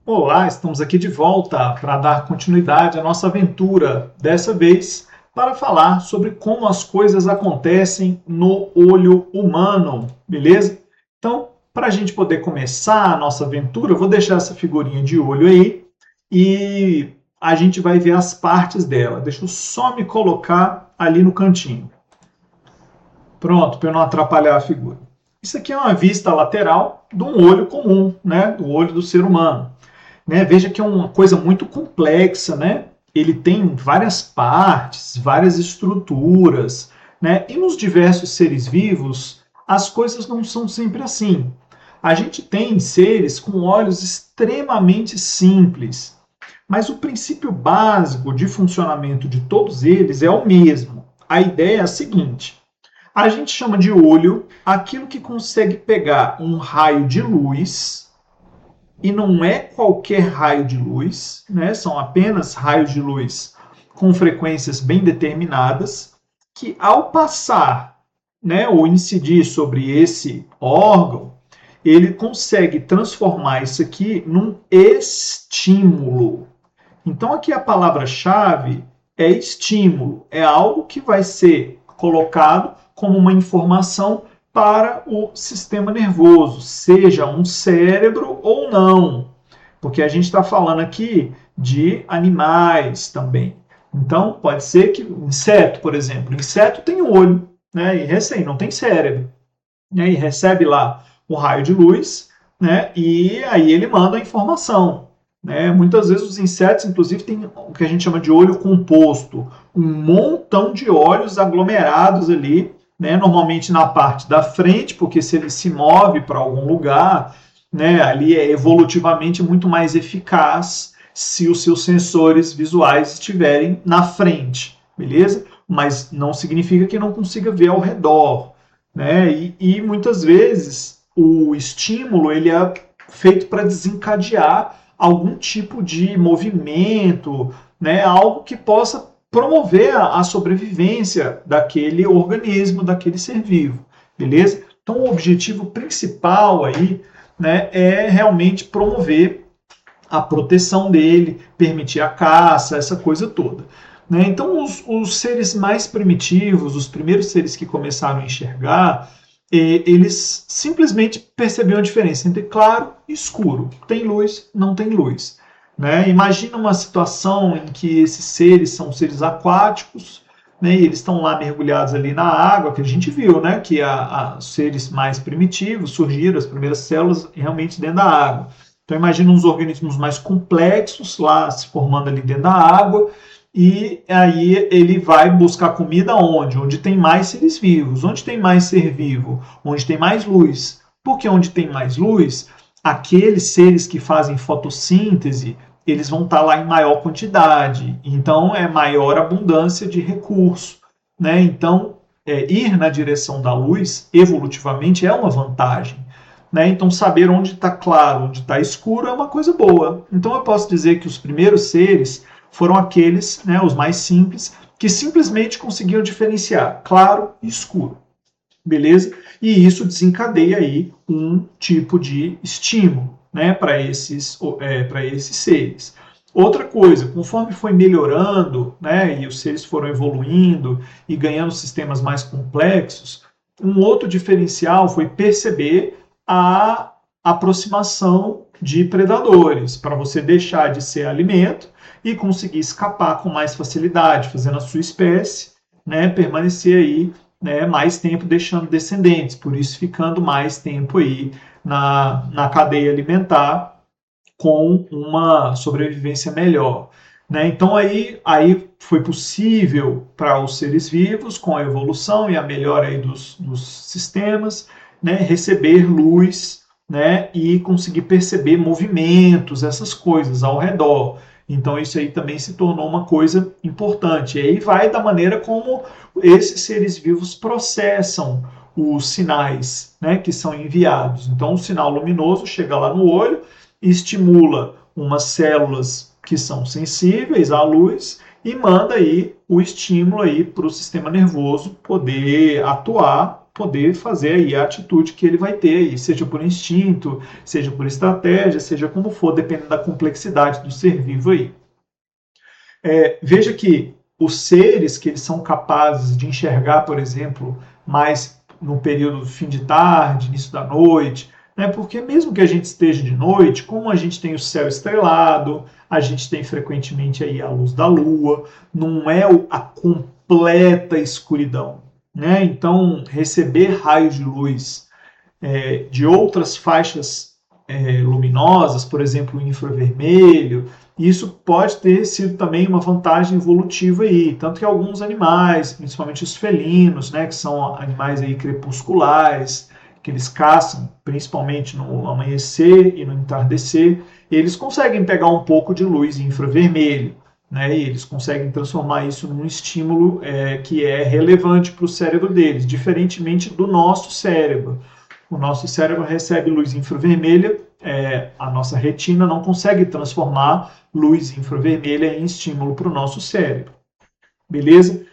Olá, estamos aqui de volta para dar continuidade à nossa aventura, dessa vez para falar sobre como as coisas acontecem no olho humano, beleza? Então, para a gente poder começar a nossa aventura, eu vou deixar essa figurinha de olho aí e a gente vai ver as partes dela. Deixa eu só me colocar ali no cantinho. Pronto, para eu não atrapalhar a figura. Isso aqui é uma vista lateral de um olho comum, né? Do olho do ser humano. Né? Veja que é uma coisa muito complexa, né? Ele tem várias partes, várias estruturas, né? E nos diversos seres vivos, as coisas não são sempre assim. A gente tem seres com olhos extremamente simples, mas o princípio básico de funcionamento de todos eles é o mesmo. A ideia é a seguinte: a gente chama de olho aquilo que consegue pegar um raio de luz, e não é qualquer raio de luz, né? São apenas raios de luz com frequências bem determinadas, que ao passar, né, ou incidir sobre esse órgão, ele consegue transformar isso aqui num estímulo. Então aqui a palavra-chave é estímulo, é algo que vai ser colocado como uma informação para o sistema nervoso, seja um cérebro ou não, porque a gente está falando aqui de animais também. Então, pode ser que o inseto, por exemplo, o inseto tem um olho, né, e recém não tem cérebro, né, e recebe lá o raio de luz, né, e aí ele manda a informação. Né? Muitas vezes os insetos, inclusive, têm o que a gente chama de olho composto, um montão de olhos aglomerados ali, né? Normalmente na parte da frente, porque se ele se move para algum lugar, né? Ali é evolutivamente muito mais eficaz se os seus sensores visuais estiverem na frente, beleza? Mas não significa que não consiga ver ao redor, né? E muitas vezes o estímulo ele é feito para desencadear algum tipo de movimento, né? Algo que possa promover a sobrevivência daquele organismo, daquele ser vivo, beleza? Então o objetivo principal aí, né, é realmente promover a proteção dele, permitir a caça, essa coisa toda. Né? Então, os seres mais primitivos, os primeiros seres que começaram a enxergar, eles simplesmente percebiam a diferença entre claro e escuro. Tem luz, não tem luz. Né? Imagina uma situação em que esses seres são seres aquáticos, né? E eles estão lá mergulhados ali na água, que a gente viu, né? Que os seres mais primitivos surgiram, as primeiras células realmente dentro da água. Então imagina uns organismos mais complexos lá se formando ali dentro da água, e aí ele vai buscar comida onde? Onde tem mais seres vivos. Onde tem mais ser vivo? Onde tem mais luz. Porque onde tem mais luz, aqueles seres que fazem fotossíntese, eles vão estar lá em maior quantidade. Então é maior abundância de recurso. Né? Então, ir na direção da luz, evolutivamente, é uma vantagem. Né? Então, saber onde está claro, onde está escuro é uma coisa boa. Então, eu posso dizer que os primeiros seres foram aqueles, né, os mais simples, que simplesmente conseguiam diferenciar claro e escuro. Beleza? E isso desencadeia aí um tipo de estímulo, né, para esses seres. Outra coisa, conforme foi melhorando, né, e os seres foram evoluindo e ganhando sistemas mais complexos, um outro diferencial foi perceber a aproximação de predadores, para você deixar de ser alimento e conseguir escapar com mais facilidade, fazendo a sua espécie, né, permanecer aí, né, mais tempo deixando descendentes, por isso ficando mais tempo aí na cadeia alimentar com uma sobrevivência melhor. Né? Então aí foi possível para os seres vivos, com a evolução e a melhora aí dos sistemas, né, receber luz, né, e conseguir perceber movimentos, essas coisas ao redor. Então isso aí também se tornou uma coisa importante. E aí vai da maneira como esses seres vivos processam os sinais, né, que são enviados. Então o sinal luminoso chega lá no olho, estimula umas células que são sensíveis à luz e manda aí o estímulo aí para o sistema nervoso poder atuar poder fazer aí a atitude que ele vai ter aí, seja por instinto, seja por estratégia, seja como for, dependendo da complexidade do ser vivo aí. Veja que os seres que eles são capazes de enxergar, por exemplo, mais no período do fim de tarde, início da noite, né? Porque mesmo que a gente esteja de noite, como a gente tem o céu estrelado, a gente tem frequentemente aí a luz da lua, não é a completa escuridão, né? Então, receber raios de luz de outras faixas luminosas, por exemplo, o infravermelho, isso pode ter sido também uma vantagem evolutiva aí, tanto que alguns animais, principalmente os felinos, né, que são animais aí crepusculares, que eles caçam principalmente no amanhecer e no entardecer, eles conseguem pegar um pouco de luz infravermelho, né, e eles conseguem transformar isso num estímulo que é relevante para o cérebro deles, diferentemente do nosso cérebro. O nosso cérebro recebe luz infravermelha, a nossa retina não consegue transformar luz infravermelha em estímulo para o nosso cérebro. Beleza?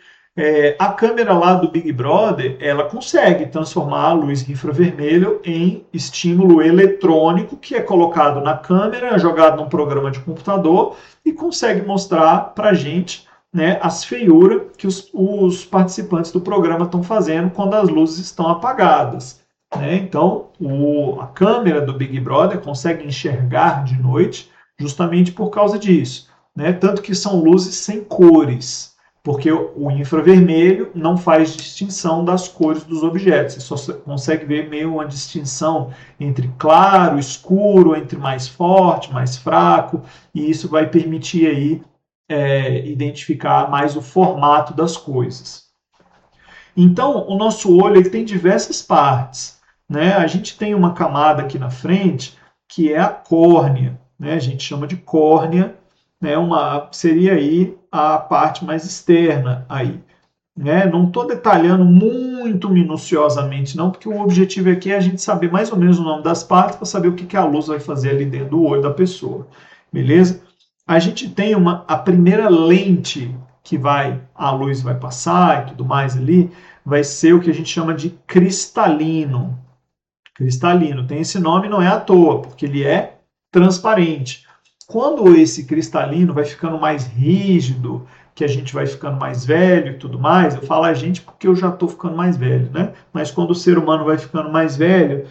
A câmera lá do Big Brother, ela consegue transformar a luz infravermelha em estímulo eletrônico que é colocado na câmera, jogado num programa de computador e consegue mostrar para a gente, né, as feiuras que os participantes do programa estão fazendo quando as luzes estão apagadas. Né? Então, a câmera do Big Brother consegue enxergar de noite justamente por causa disso. Né? Tanto que são luzes sem cores, porque o infravermelho não faz distinção das cores dos objetos. Você só consegue ver meio uma distinção entre claro, escuro, entre mais forte, mais fraco, e isso vai permitir aí identificar mais o formato das coisas. Então, o nosso olho ele tem diversas partes. Né? A gente tem uma camada aqui na frente que é a córnea, né? A gente chama de córnea, né? Seria aí a parte mais externa aí. Né? Não estou detalhando muito minuciosamente, não, porque o objetivo aqui é a gente saber mais ou menos o nome das partes para saber o que a luz vai fazer ali dentro do olho da pessoa. Beleza? A gente tem a primeira lente que a luz vai passar e tudo mais ali, vai ser o que a gente chama de cristalino. Cristalino. Tem esse nome, não é à toa, porque ele é transparente. Quando esse cristalino vai ficando mais rígido, que a gente vai ficando mais velho e tudo mais, eu falo a gente porque eu já estou ficando mais velho, né? Mas quando o ser humano vai ficando mais velho,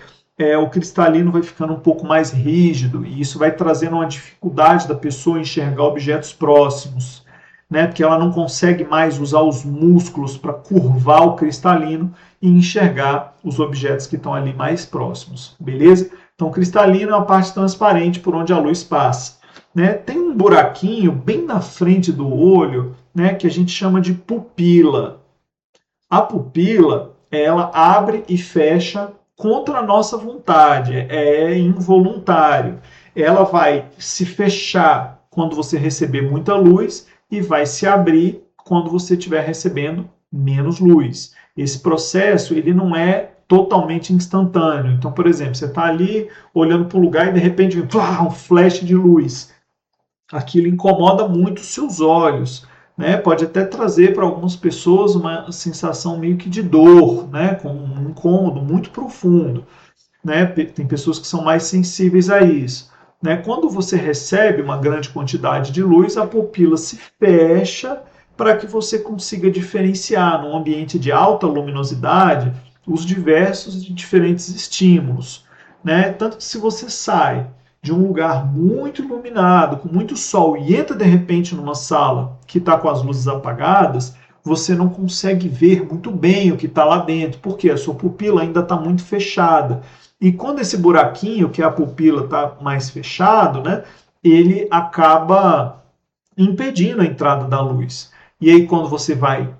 o cristalino vai ficando um pouco mais rígido e isso vai trazendo uma dificuldade da pessoa enxergar objetos próximos. Né, porque ela não consegue mais usar os músculos para curvar o cristalino e enxergar os objetos que estão ali mais próximos, beleza? Então, o cristalino é a parte transparente por onde a luz passa. Né? Tem um buraquinho bem na frente do olho, né, que a gente chama de pupila. A pupila, ela abre e fecha contra a nossa vontade, é involuntário. Ela vai se fechar quando você receber muita luz e vai se abrir quando você estiver recebendo menos luz. Esse processo ele não é totalmente instantâneo. Então, por exemplo, você está ali olhando para o lugar e de repente um flash de luz. Aquilo incomoda muito os seus olhos. Né? Pode até trazer para algumas pessoas uma sensação meio que de dor, né? Com um incômodo muito profundo. Né? Tem pessoas que são mais sensíveis a isso. Né? Quando você recebe uma grande quantidade de luz, a pupila se fecha para que você consiga diferenciar, num ambiente de alta luminosidade, os diversos e diferentes estímulos. Né? Tanto que se você sai de um lugar muito iluminado, com muito sol, e entra de repente numa sala que está com as luzes apagadas, você não consegue ver muito bem o que está lá dentro, porque a sua pupila ainda está muito fechada. E quando esse buraquinho, que é a pupila, está mais fechado, né, ele acaba impedindo a entrada da luz. E aí, quando você vai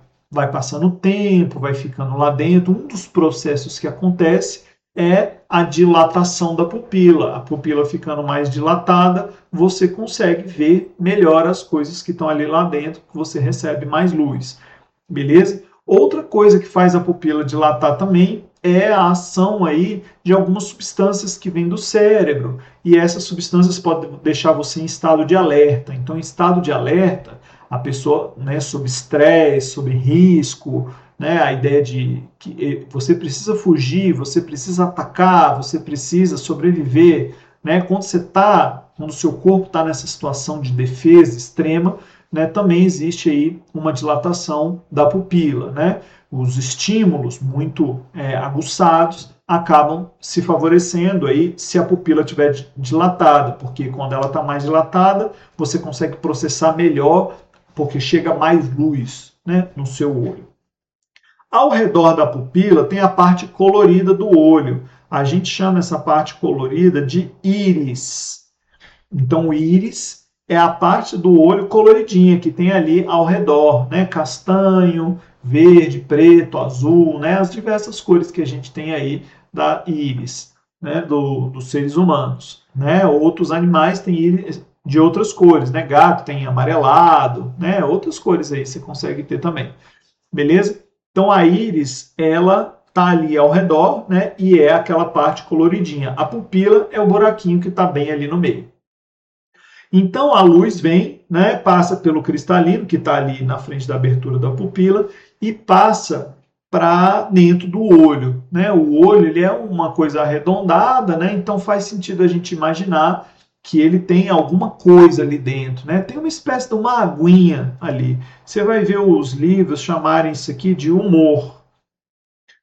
passando o tempo, vai ficando lá dentro, um dos processos que acontece é a dilatação da pupila. A pupila ficando mais dilatada, você consegue ver melhor as coisas que estão ali lá dentro, que você recebe mais luz. Beleza? Outra coisa que faz a pupila dilatar também é a ação aí de algumas substâncias que vêm do cérebro. E essas substâncias podem deixar você em estado de alerta. Então, em estado de alerta, a pessoa, né, sob estresse, sob risco, né? A ideia de que você precisa fugir, você precisa atacar, você precisa sobreviver, né? Quando o seu corpo está nessa situação de defesa extrema, né? Também existe aí uma dilatação da pupila, né? Os estímulos muito aguçados acabam se favorecendo aí se a pupila estiver dilatada, porque quando ela está mais dilatada, você consegue processar melhor, porque chega mais luz, né, no seu olho. Ao redor da pupila tem a parte colorida do olho. A gente chama essa parte colorida de íris. Então, o íris é a parte do olho coloridinha que tem ali ao redor, né? Castanho, verde, preto, azul, né? As diversas cores que a gente tem aí da íris, né? Dos seres humanos, né? Outros animais têm íris de outras cores, né? Gato tem amarelado, né? Outras cores aí você consegue ter também, beleza? Então a íris, ela tá ali ao redor, né? E é aquela parte coloridinha. A pupila é o buraquinho que está bem ali no meio. Então a luz vem, né, passa pelo cristalino, que está ali na frente da abertura da pupila, e passa para dentro do olho. Né? O olho ele é uma coisa arredondada, né? Então faz sentido a gente imaginar que ele tem alguma coisa ali dentro. Né? Tem uma espécie de uma aguinha ali. Você vai ver os livros chamarem isso aqui de humor.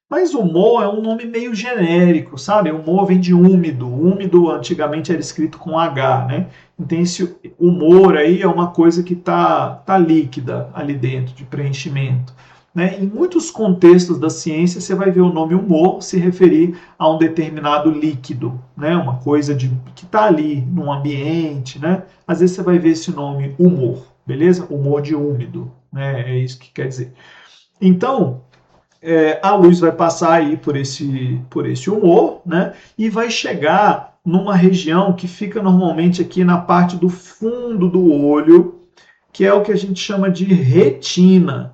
Mas humor é um nome meio genérico, sabe? Humor vem de úmido. Úmido antigamente era escrito com H, né? Então esse humor aí é uma coisa que tá líquida ali dentro, de preenchimento. Né? Em muitos contextos da ciência, você vai ver o nome humor se referir a um determinado líquido, né? Uma coisa que está ali num ambiente. Né? Às vezes você vai ver esse nome humor, beleza? Humor de úmido, né? É isso que quer dizer. Então, a luz vai passar aí por esse humor, né? E vai chegar numa região que fica normalmente aqui na parte do fundo do olho, que é o que a gente chama de retina.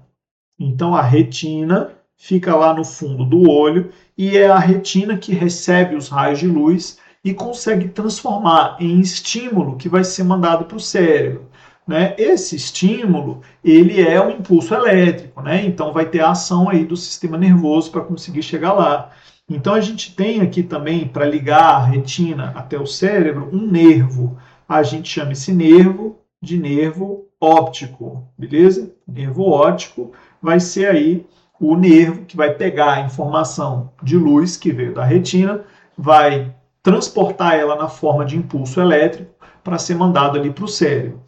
Então a retina fica lá no fundo do olho e é a retina que recebe os raios de luz e consegue transformar em estímulo que vai ser mandado para o cérebro. Né? Esse estímulo ele é um impulso elétrico, né? Então vai ter a ação aí do sistema nervoso para conseguir chegar lá. Então a gente tem aqui também, para ligar a retina até o cérebro, um nervo. A gente chama esse nervo de nervo óptico, beleza? Nervo óptico vai ser aí o nervo que vai pegar a informação de luz que veio da retina, vai transportar ela na forma de impulso elétrico para ser mandado ali para o cérebro.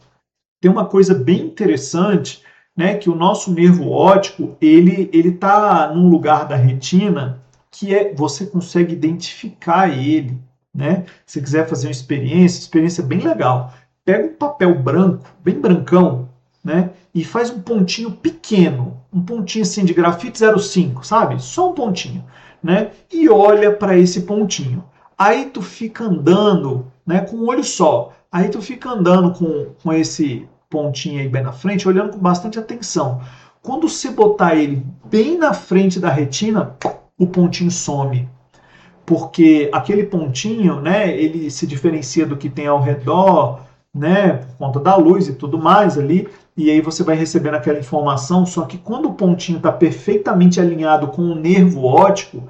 Tem uma coisa bem interessante, né, que o nosso nervo óptico, ele está num lugar da retina que você consegue identificar ele, né? Se você quiser fazer uma experiência bem legal. Pega um papel branco, bem brancão, né, e faz um pontinho pequeno, um pontinho assim de grafite 0,5, sabe? Só um pontinho, né? E olha para esse pontinho. Aí tu fica andando, né, com um olho só. Aí tu fica andando com esse pontinho aí bem na frente, olhando com bastante atenção. Quando você botar ele bem na frente da retina, o pontinho some. Porque aquele pontinho, né, ele se diferencia do que tem ao redor, né, por conta da luz e tudo mais ali, e aí você vai recebendo aquela informação, só que quando o pontinho está perfeitamente alinhado com o nervo óptico,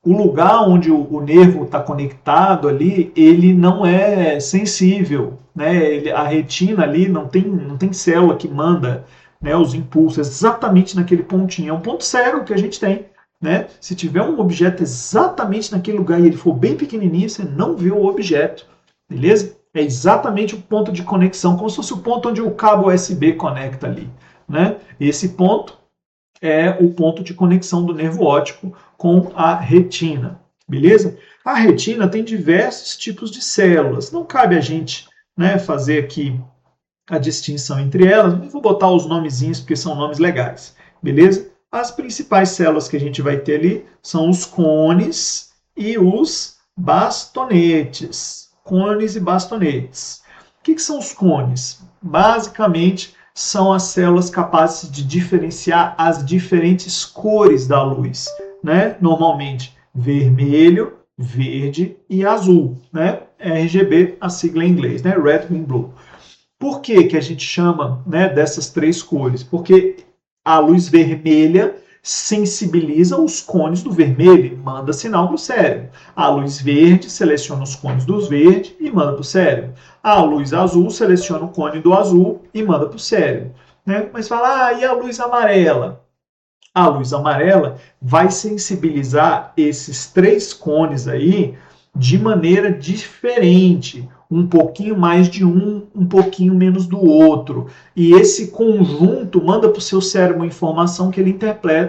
o lugar onde o nervo está conectado ali, ele não é sensível, né? A retina ali não tem célula que manda, né, os impulsos exatamente naquele pontinho. É um ponto cego que a gente tem. Né? Se tiver um objeto exatamente naquele lugar e ele for bem pequenininho, você não vê o objeto, beleza? É exatamente o ponto de conexão, como se fosse o ponto onde o cabo USB conecta ali. Né? Esse ponto é o ponto de conexão do nervo óptico com a retina, beleza? A retina tem diversos tipos de células, não cabe a gente, né, fazer aqui a distinção entre elas, mas vou botar os nomezinhos porque são nomes legais, beleza? As principais células que a gente vai ter ali são os cones e os bastonetes. Cones e bastonetes. O que são os cones? Basicamente, são as células capazes de diferenciar as diferentes cores da luz, né? Normalmente vermelho, verde e azul, né? RGB, a sigla em inglês, né? Red, Green, Blue. Por que a gente chama, né, dessas três cores? Porque a luz vermelha sensibiliza os cones do vermelho e manda sinal para o cérebro. A luz verde seleciona os cones do verde e manda para o cérebro. A luz azul seleciona o cone do azul e manda para o cérebro. Né? Mas fala, e a luz amarela? A luz amarela vai sensibilizar esses três cones aí de maneira diferente. Um pouquinho mais de um pouquinho menos do outro. E esse conjunto manda para o seu cérebro uma informação que ele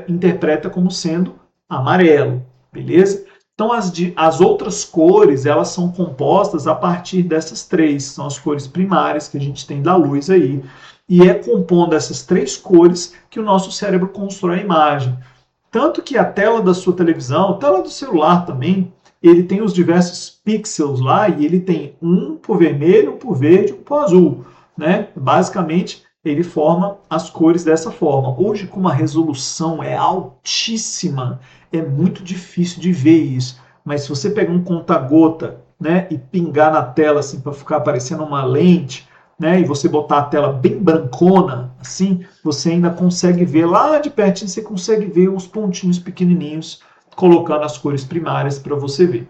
interpreta como sendo amarelo, beleza? Então as outras cores, elas são compostas a partir dessas três, são as cores primárias que a gente tem da luz aí. E é compondo essas três cores que o nosso cérebro constrói a imagem. Tanto que a tela da sua televisão, a tela do celular também, ele tem os diversos pixels lá e ele tem um por vermelho, um por verde, um por azul. Né? Basicamente, ele forma as cores dessa forma. Hoje, como a resolução é altíssima, é muito difícil de ver isso. Mas se você pegar um conta-gota, né, e pingar na tela assim para ficar parecendo uma lente, né, e você botar a tela bem brancona, assim, você ainda consegue ver lá de pertinho, você consegue ver os pontinhos pequenininhos colocando as cores primárias para você ver.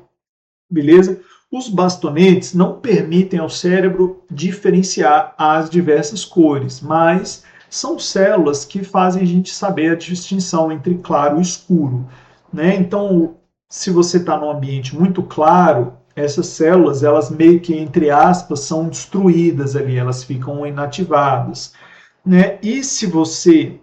Beleza? Os bastonetes não permitem ao cérebro diferenciar as diversas cores, mas são células que fazem a gente saber a distinção entre claro e escuro. Né? Então, se você está num ambiente muito claro, essas células, elas meio que, entre aspas, são destruídas ali, elas ficam inativadas. Né? E se você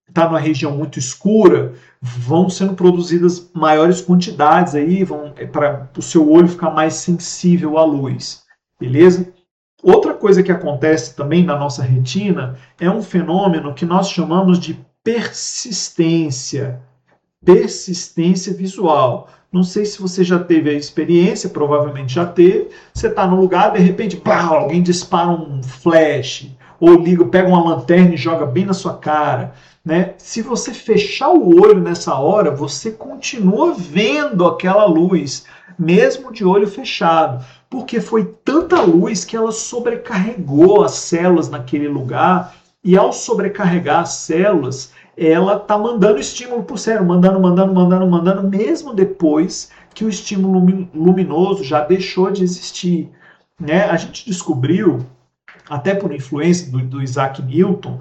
está numa região muito escura, vão sendo produzidas maiores quantidades aí, para o seu olho ficar mais sensível à luz, beleza? Outra coisa que acontece também na nossa retina é um fenômeno que nós chamamos de persistência visual. Não sei se você já teve a experiência, provavelmente já teve. Você está no lugar, de repente, alguém dispara um flash, ou pega uma lanterna e joga bem na sua cara. Né? Se você fechar o olho nessa hora, você continua vendo aquela luz, mesmo de olho fechado, porque foi tanta luz que ela sobrecarregou as células naquele lugar, e ao sobrecarregar as células, ela está mandando estímulo para o cérebro, mandando, mesmo depois que o estímulo luminoso já deixou de existir. Né? A gente descobriu, até por influência do Isaac Newton,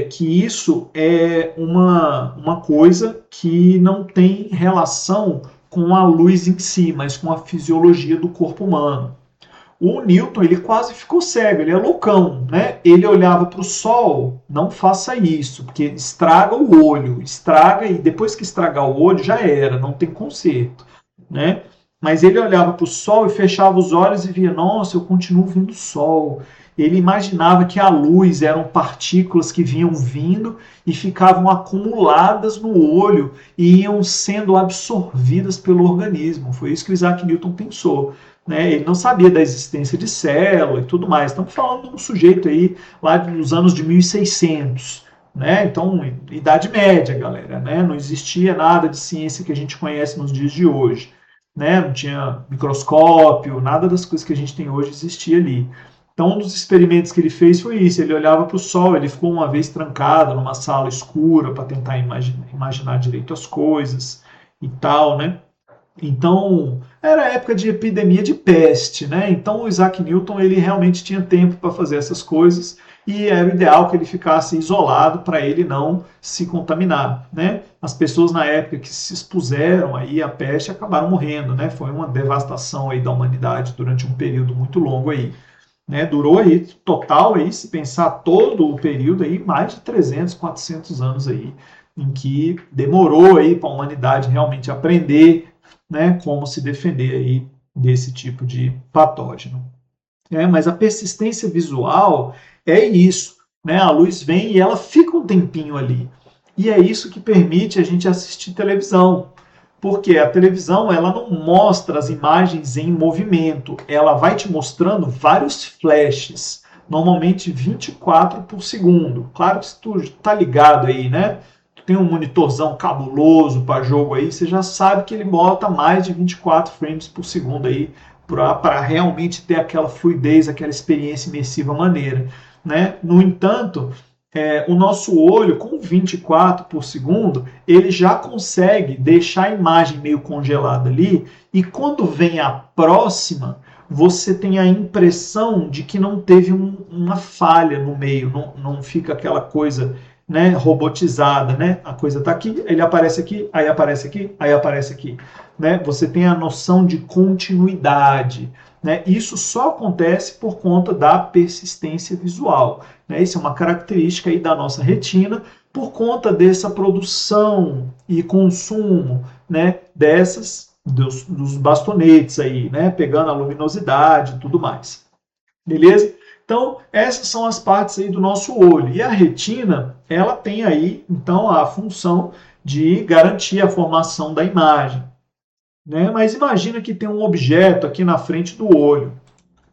que isso é uma coisa que não tem relação com a luz em si, mas com a fisiologia do corpo humano. O Newton, ele quase ficou cego, ele é loucão, né? Ele olhava para o sol, não faça isso, porque estraga o olho, estraga, e depois que estragar o olho já era, não tem conserto, né? Mas ele olhava para o sol e fechava os olhos e via, nossa, eu continuo vendo o sol. Ele imaginava que a luz eram partículas que vinham vindo e ficavam acumuladas no olho e iam sendo absorvidas pelo organismo. Foi isso que o Isaac Newton pensou. Né? Ele não sabia da existência de célula e tudo mais. Estamos falando de um sujeito aí lá dos anos de 1600. Né? Então, Idade Média, galera. Né? Não existia nada de ciência que a gente conhece nos dias de hoje. Né? Não tinha microscópio, nada das coisas que a gente tem hoje existia ali. Então, um dos experimentos que ele fez foi isso. Ele olhava para o sol, ele ficou uma vez trancado numa sala escura para tentar imaginar direito as coisas e tal, né? Então, era época de epidemia de peste, né? Então, o Isaac Newton, ele realmente tinha tempo para fazer essas coisas e era o ideal que ele ficasse isolado para ele não se contaminar, né? As pessoas na época que se expuseram aí à peste acabaram morrendo, né? Foi uma devastação aí da humanidade durante um período muito longo aí. Né, durou aí, total aí, se pensar todo o período aí, mais de 300, 400 anos aí, em que demorou aí para a humanidade realmente aprender, né, como se defender aí desse tipo de patógeno. Mas a persistência visual é isso, né, a luz vem e ela fica um tempinho ali, e é isso que permite a gente assistir televisão. Porque a televisão ela não mostra as imagens em movimento, ela vai te mostrando vários flashes, normalmente 24 por segundo. Claro que se tu tá ligado aí, né? Tu tem um monitorzão cabuloso para jogo aí, você já sabe que ele bota mais de 24 frames por segundo aí para realmente ter aquela fluidez, aquela experiência imersiva maneira. Né? No entanto, o nosso olho, com 24 por segundo, ele já consegue deixar a imagem meio congelada ali, e quando vem a próxima, você tem a impressão de que não teve uma falha no meio, não fica aquela coisa, né, robotizada, né? A coisa está aqui, ele aparece aqui, aí aparece aqui, aí aparece aqui. Né? Você tem a noção de continuidade. Né? Isso só acontece por conta da persistência visual. Né? Isso é uma característica aí da nossa retina, por conta dessa produção e consumo, né, dos bastonetes aí, né, pegando a luminosidade e tudo mais. Beleza? Então, essas são as partes aí do nosso olho. E a retina, ela tem aí, então, a função de garantir a formação da imagem. Né? Mas imagina que tem um objeto aqui na frente do olho.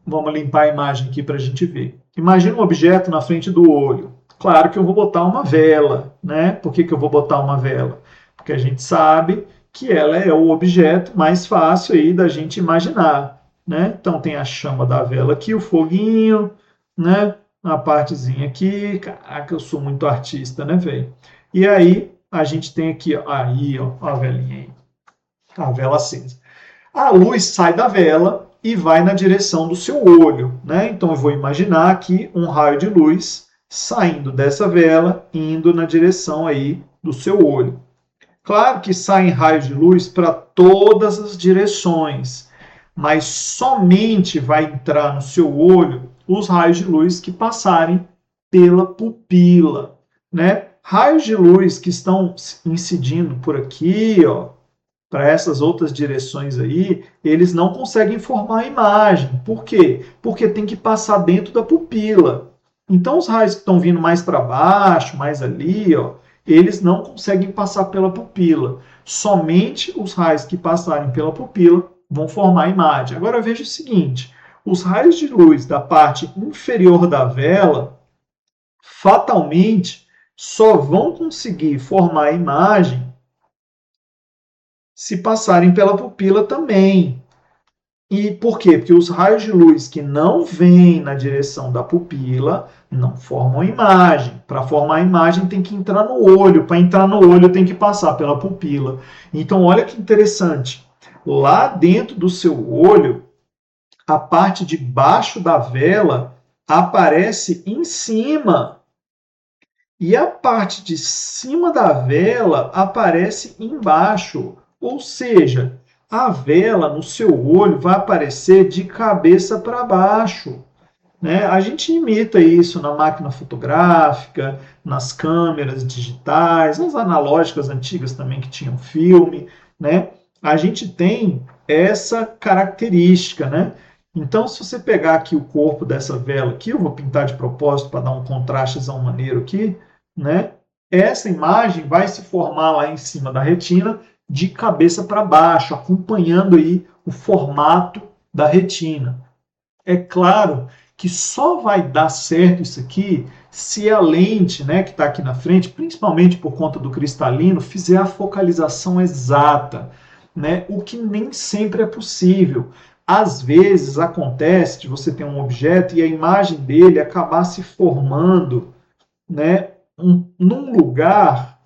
Vamos limpar a imagem aqui para a gente ver. Imagina um objeto na frente do olho. Claro que eu vou botar uma vela. Né? Por que eu vou botar uma vela? Porque a gente sabe que ela é o objeto mais fácil aí da gente imaginar. Né? Então tem a chama da vela aqui, o foguinho, né? A partezinha aqui. Caraca, eu sou muito artista, né, velho? E aí a gente tem aqui, ó, a velinha aí. A vela acesa. A luz sai da vela e vai na direção do seu olho. Né? Então eu vou imaginar aqui um raio de luz saindo dessa vela, indo na direção aí do seu olho. Claro que saem raios de luz para todas as direções, mas somente vai entrar no seu olho os raios de luz que passarem pela pupila. Né? Raios de luz que estão incidindo por aqui, ó, para essas outras direções aí, eles não conseguem formar a imagem. Por quê? Porque tem que passar dentro da pupila. Então, os raios que estão vindo mais para baixo, mais ali, ó, eles não conseguem passar pela pupila. Somente os raios que passarem pela pupila vão formar a imagem. Agora, veja o seguinte, os raios de luz da parte inferior da vela, fatalmente, só vão conseguir formar a imagem se passarem pela pupila também. E por quê? Porque os raios de luz que não vêm na direção da pupila não formam imagem. Para formar a imagem tem que entrar no olho. Para entrar no olho tem que passar pela pupila. Então olha que interessante. Lá dentro do seu olho, a parte de baixo da vela aparece em cima. E a parte de cima da vela aparece embaixo. Ou seja, a vela no seu olho vai aparecer de cabeça para baixo. Né? A gente imita isso na máquina fotográfica, nas câmeras digitais, nas analógicas antigas também que tinham filme. Né? A gente tem essa característica. Né? Então, se você pegar aqui o corpo dessa vela aqui, eu vou pintar de propósito para dar um contrastezão maneiro aqui, né? Essa imagem vai se formar lá em cima da retina de cabeça para baixo, acompanhando aí o formato da retina. É claro que só vai dar certo isso aqui se a lente, né, que está aqui na frente, principalmente por conta do cristalino, fizer a focalização exata, né, o que nem sempre é possível. Às vezes acontece de você ter um objeto e a imagem dele acabar se formando, né, num lugar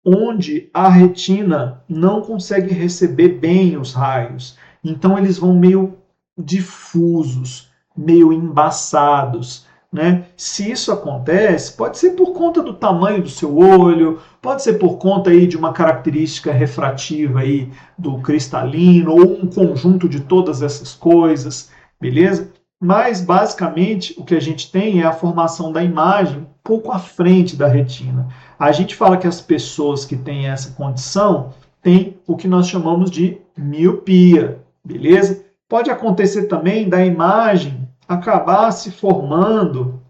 onde a retina não consegue receber bem os raios. Então eles vão meio difusos, meio embaçados. Né? Se isso acontece, pode ser por conta do tamanho do seu olho, pode ser por conta aí de uma característica refrativa aí do cristalino, ou um conjunto de todas essas coisas, beleza? Mas, basicamente, o que a gente tem é a formação da imagem um pouco à frente da retina. A gente fala que as pessoas que têm essa condição têm o que nós chamamos de miopia, beleza? Pode acontecer também da imagem acabar se formando,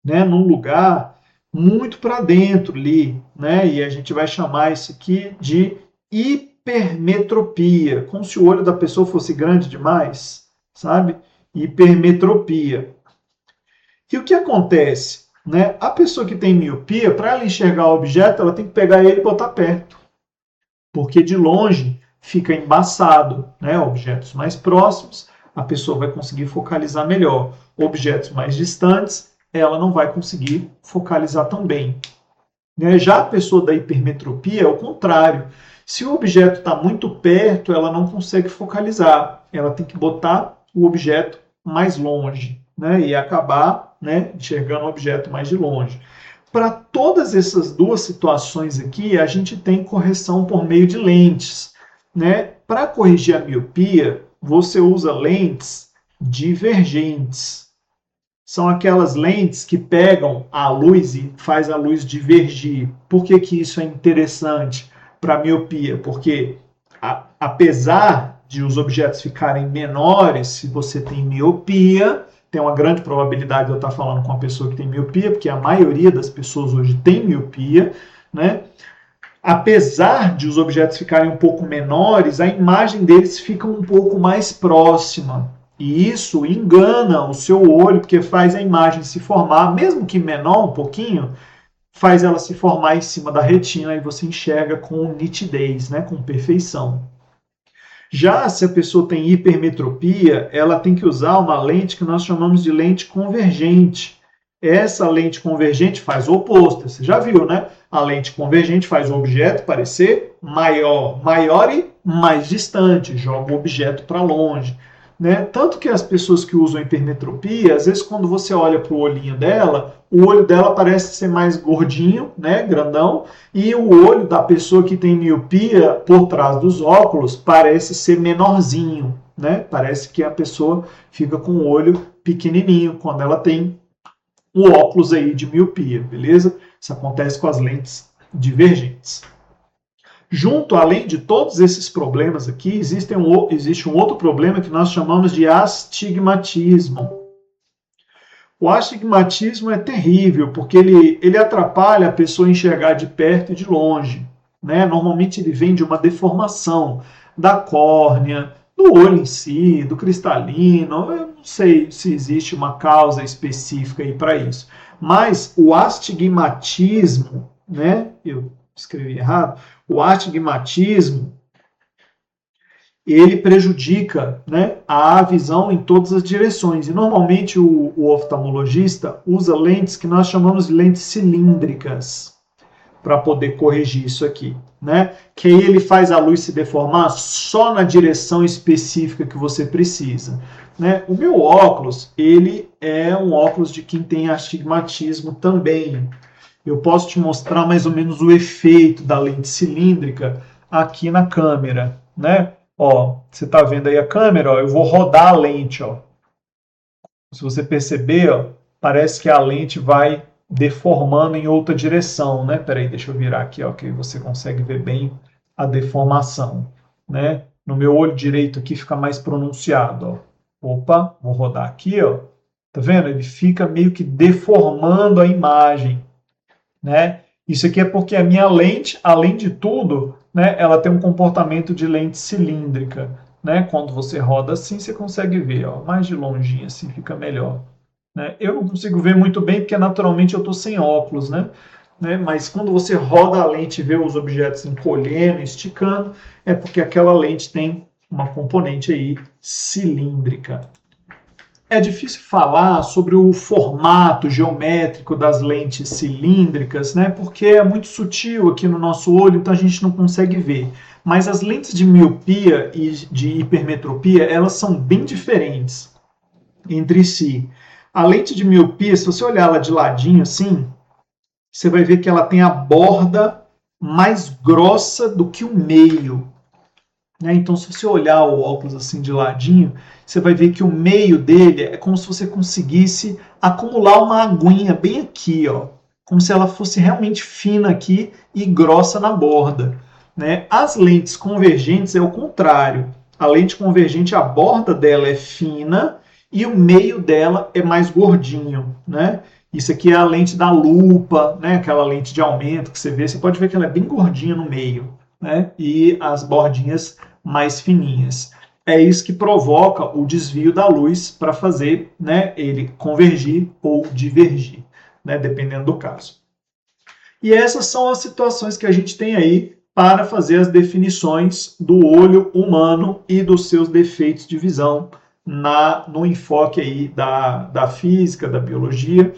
né, num lugar muito para dentro ali, né? E a gente vai chamar isso aqui de hipermetropia, como se o olho da pessoa fosse grande demais, sabe? Hipermetropia. E o que acontece? Né? A pessoa que tem miopia, para ela enxergar o objeto, ela tem que pegar ele e botar perto. Porque de longe fica embaçado. Né? Objetos mais próximos, a pessoa vai conseguir focalizar melhor. Objetos mais distantes, ela não vai conseguir focalizar tão bem. Né? Já a pessoa da hipermetropia é o contrário. Se o objeto está muito perto, ela não consegue focalizar. Ela tem que botar o objeto mais longe, né? E acabar, né, enxergando o objeto mais de longe. Para todas essas duas situações aqui, a gente tem correção por meio de lentes. Né? Para corrigir a miopia, você usa lentes divergentes. São aquelas lentes que pegam a luz e faz a luz divergir. Por que isso é interessante para a miopia? Porque apesar de os objetos ficarem menores, se você tem miopia, tem uma grande probabilidade de eu estar falando com uma pessoa que tem miopia, porque a maioria das pessoas hoje tem miopia, né? Apesar de os objetos ficarem um pouco menores, a imagem deles fica um pouco mais próxima. E isso engana o seu olho, porque faz a imagem se formar, mesmo que menor um pouquinho, faz ela se formar em cima da retina e você enxerga com nitidez, né, com perfeição. Já se a pessoa tem hipermetropia, ela tem que usar uma lente que nós chamamos de lente convergente. Essa lente convergente faz o oposto, você já viu, né? A lente convergente faz o objeto parecer maior, maior e mais distante, joga o objeto para longe. Né? Tanto que as pessoas que usam hipermetropia, às vezes quando você olha para o olhinho dela, o olho dela parece ser mais gordinho, né, grandão, e o olho da pessoa que tem miopia por trás dos óculos parece ser menorzinho, né? Parece que a pessoa fica com o olho pequenininho quando ela tem o óculos aí de miopia, beleza? Isso acontece com as lentes divergentes. Junto, além de todos esses problemas aqui, existe um outro problema que nós chamamos de astigmatismo. O astigmatismo é terrível, porque ele atrapalha a pessoa a enxergar de perto e de longe. Né? Normalmente ele vem de uma deformação da córnea, do olho em si, do cristalino. Eu não sei se existe uma causa específica aí para isso. Mas o astigmatismo, né? Eu escrevi errado, o astigmatismo, ele prejudica, né, a visão em todas as direções. E normalmente o oftalmologista usa lentes que nós chamamos de lentes cilíndricas para poder corrigir isso aqui. Né? Que aí ele faz a luz se deformar só na direção específica que você precisa. Né? O meu óculos, ele é um óculos de quem tem astigmatismo também. Eu posso te mostrar mais ou menos o efeito da lente cilíndrica aqui na câmera, né? Ó, você está vendo aí a câmera? Ó, eu vou rodar a lente, ó. Se você perceber, ó, parece que a lente vai deformando em outra direção, né? Peraí, deixa eu virar aqui, ó, que você consegue ver bem a deformação, né? No meu olho direito aqui fica mais pronunciado, ó. Opa, vou rodar aqui, ó. Tá vendo? Ele fica meio que deformando a imagem. Né? Isso aqui é porque a minha lente, além de tudo, né, ela tem um comportamento de lente cilíndrica. Né? Quando você roda assim, você consegue ver, ó, mais de longinho assim fica melhor. Né? Eu não consigo ver muito bem porque naturalmente eu estou sem óculos, né? Mas quando você roda a lente e vê os objetos encolhendo, esticando, é porque aquela lente tem uma componente aí cilíndrica. É difícil falar sobre o formato geométrico das lentes cilíndricas, né? Porque é muito sutil aqui no nosso olho, então a gente não consegue ver. Mas as lentes de miopia e de hipermetropia, elas são bem diferentes entre si. A lente de miopia, se você olhar ela de ladinho assim, você vai ver que ela tem a borda mais grossa do que o meio. Então, se você olhar o óculos assim de ladinho, você vai ver que o meio dele é como se você conseguisse acumular uma aguinha bem aqui, ó, como se ela fosse realmente fina aqui e grossa na borda. Né? As lentes convergentes é o contrário. A lente convergente, a borda dela é fina e o meio dela é mais gordinho. Né? Isso aqui é a lente da lupa, né? Aquela lente de aumento que você vê. Você pode ver que ela é bem gordinha no meio. Né? E as bordinhas mais fininhas. É isso que provoca o desvio da luz para fazer, né, ele convergir ou divergir, né, dependendo do caso. E essas são as situações que a gente tem aí para fazer as definições do olho humano e dos seus defeitos de visão no enfoque aí da física, da biologia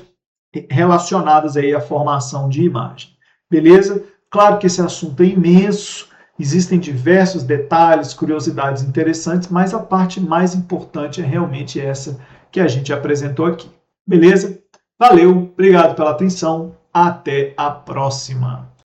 relacionadas aí à formação de imagem. Beleza? Claro que esse assunto é imenso, existem diversos detalhes, curiosidades interessantes, mas a parte mais importante é realmente essa que a gente apresentou aqui. Beleza? Valeu, obrigado pela atenção, até a próxima!